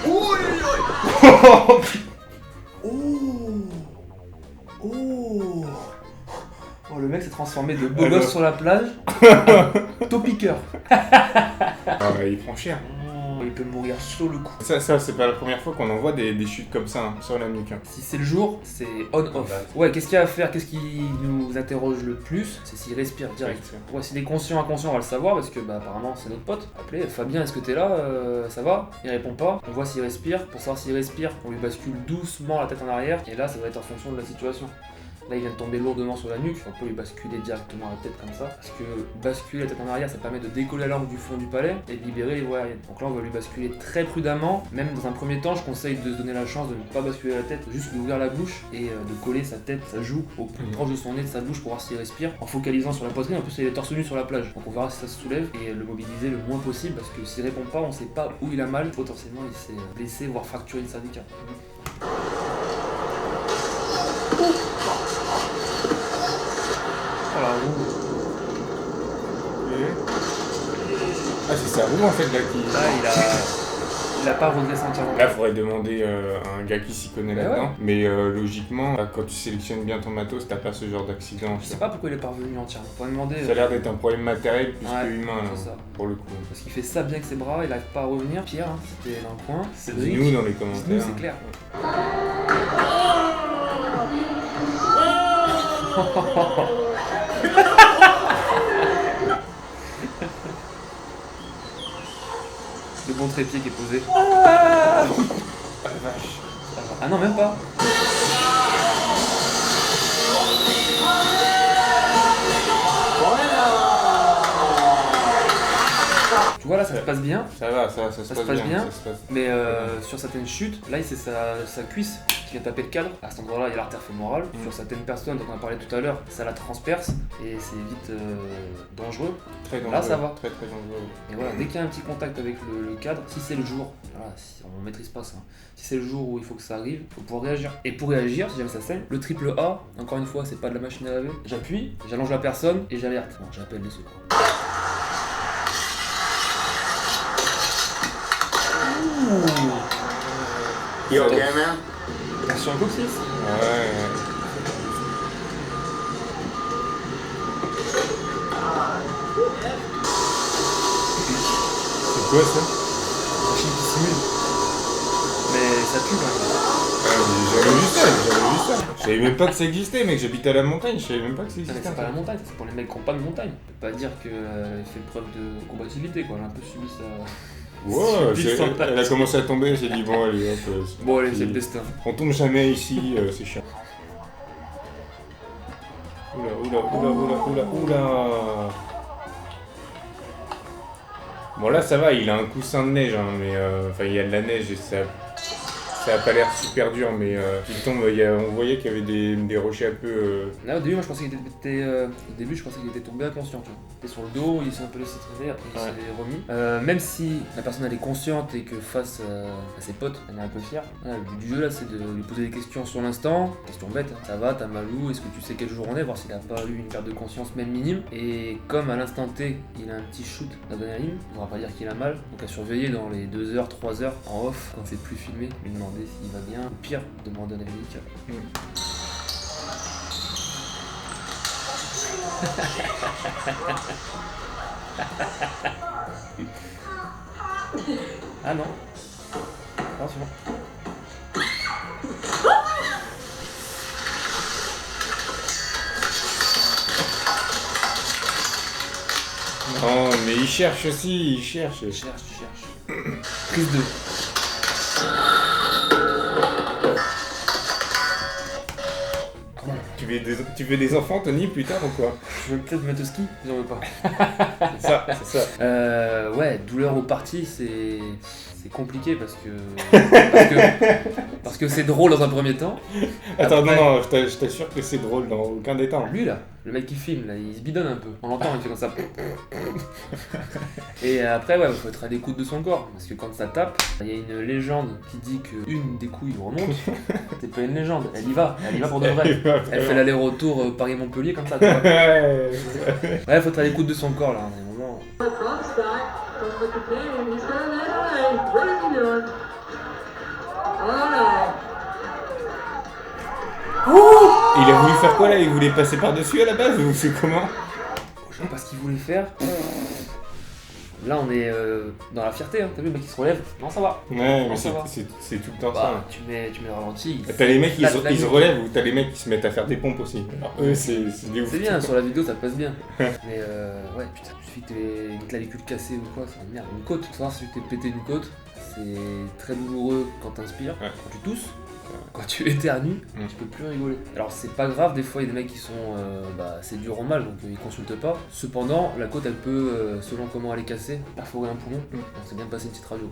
Oh, oh, oh. Oh, le mec s'est transformé de beau gosse sur la plage à topiqueur. Il prend cher. Il peut mourir sur le coup. Ça c'est pas la première fois qu'on en voit des chutes comme ça hein, sur la nuque. Hein. Si c'est le jour, c'est on-off. Ouais, qu'est-ce qu'il y a à faire? Qu'est-ce qui nous interroge le plus? C'est s'il respire direct. Ouais, s'il est conscient, inconscient, on va le savoir parce que apparemment c'est notre pote. Appelez, Fabien, est-ce que t'es là? Ça va? Il répond pas. On voit s'il respire. Pour savoir s'il respire, on lui bascule doucement la tête en arrière. Et là, ça va être en fonction de la situation. Là, il vient de tomber lourdement sur la nuque, on peut lui basculer directement la tête comme ça. Parce que basculer la tête en arrière, ça permet de décoller la langue du fond du palais et de libérer les voies aériennes. Donc là, on va lui basculer très prudemment. Même dans un premier temps, je conseille de se donner la chance de ne pas basculer la tête, juste d'ouvrir la bouche et de coller sa tête, sa joue au plus proche de son nez, de sa bouche pour voir s'il respire, en focalisant sur la poitrine. En plus, il est torse nu sur la plage. Donc on verra si ça se soulève et le mobiliser le moins possible parce que s'il répond pas, on sait pas où il a mal. Potentiellement, il s'est blessé, voire fracturé une cervicale. Ah c'est sa roue en fait là qui... Là il a pas redressé entièrement. Là faudrait demander à un gars qui s'y connaît là-dedans. Ouais. Mais logiquement, quand tu sélectionnes bien ton matos, t'as pas ce genre d'accident. Je sais pas pourquoi il est pas revenu entièrement. Faut demander. Ça a l'air d'être un problème matériel plus que humain là, ça. Pour le coup. Parce qu'il fait ça bien avec ses bras, il arrive pas à revenir. Pierre, hein, c'était dans le coin. Dis-nous dans les commentaires. Dis-nous, c'est clair. Le bon trépied qui est posé. Ah la vache. Ah non, même pas. Tu vois là, ça se passe bien. Ça va, ça se passe bien. Mais sur certaines chutes, là, c'est sa cuisse qui vient taper le cadre. À cet endroit-là, il y a l'artère fémorale. Sur certaines personnes dont on a parlé tout à l'heure, ça la transperce et c'est vite dangereux. Très dangereux. Là, ça va. Très dangereux. Et voilà, dès qu'il y a un petit contact avec le cadre, si c'est le jour, voilà, on maîtrise pas ça. Si c'est le jour où il faut que ça arrive, il faut pouvoir réagir. Et pour réagir, si jamais ça saigne, le triple A, encore une fois, c'est pas de la machine à laver. J'appuie, j'allonge la personne et j'alerte. Bon, j'appelle les secours. You okay, man? Sur un coccyx. Ouais. C'est quoi ça? Machine qui simule. Mais ça pue quand même. J'avais vu ça. Je savais même pas que ça existait, mec. J'habite à la montagne, je savais même pas que ça existait. C'est pas la montagne, c'est pour les mecs qui n'ont pas de montagne. On peut pas dire qu'elle fait preuve de combativité, quoi. Elle a un peu subi ça. Ouais, elle a commencé à tomber, elle s'est dit bon allez hop. Bon allez, c'est le destin. On tombe jamais ici, c'est chiant. Oula. Bon là ça va, il a un coussin de neige, hein, mais il y a de la neige et ça a pas l'air super dur, mais il tombe, on voyait qu'il y avait des rochers un peu... Là au début, moi je pensais qu'il était tombé inconscient, tu vois. Il était sur le dos, il s'est un peu laissé traîner, après il s'est remis. Même si la personne elle est consciente et que face à ses potes, elle est un peu fière, le but du jeu là c'est de lui poser des questions sur l'instant, questions bêtes, hein. Ça va, t'as mal où, est-ce que tu sais quel jour on est, voir s'il a pas eu une perte de conscience même minime. Et comme à l'instant T, il a un petit shoot d'adrénaline, on va pas dire qu'il a mal, donc à surveiller dans les 2 heures, 3 heures en off, quand c'est plus filmé, lui demander s'il va bien, ou pire, demander un avis médical. Ah non. Attention. Non mais il cherche aussi, il cherche. Prise 2. Tu veux des enfants, Tony, plus tard ou quoi? Je vais peut-être mettre au ski, si j'en veux pas. C'est ça. Ouais, douleur au parti, c'est compliqué parce que c'est drôle dans un premier temps. Attends, après, non, je t'assure que c'est drôle dans aucun des temps. Lui là, le mec qui filme, là, il se bidonne un peu. On l'entend, il fait comme ça. Et après, ouais, il faut être à l'écoute de son corps. Parce que quand ça tape, il y a une légende qui dit qu'une des couilles remonte. C'est pas une légende, elle y va pour de vrai. Elle fait l'aller-retour Paris-Montpellier comme ça, tu vois. Ouais, faut être à l'écoute de son corps là, à un moment. Il a voulu faire quoi là? Il voulait passer par-dessus à la base ou c'est comment? Je sais pas ce qu'il voulait faire. Là on est dans la fierté, hein. T'as vu le mec qui se relève? Non ça va. Ouais, Non, mais ça va. c'est tout le temps Bah, ça. tu mets le ralenti. T'as les mecs qui Là, se relèvent ou t'as les mecs qui se mettent à faire des pompes aussi. Alors eux c'est des ouf. C'est bien, sur la vidéo ça passe bien. Mais ouais, putain, il suffit que t'aies une clavicule cassée ou quoi, c'est une merde. Une côte, faut savoir si tu t'es pété une côte, c'est très douloureux quand t'inspires, Ouais. quand tu tousses, quand tu éternues, tu peux plus rigoler. Alors c'est pas grave, des fois il y a des mecs qui sont, c'est dur au mal, donc ils consultent pas. Cependant, la côte elle peut, selon comment elle est cassée, perforer un poumon, donc c'est bien de passer une petite radio.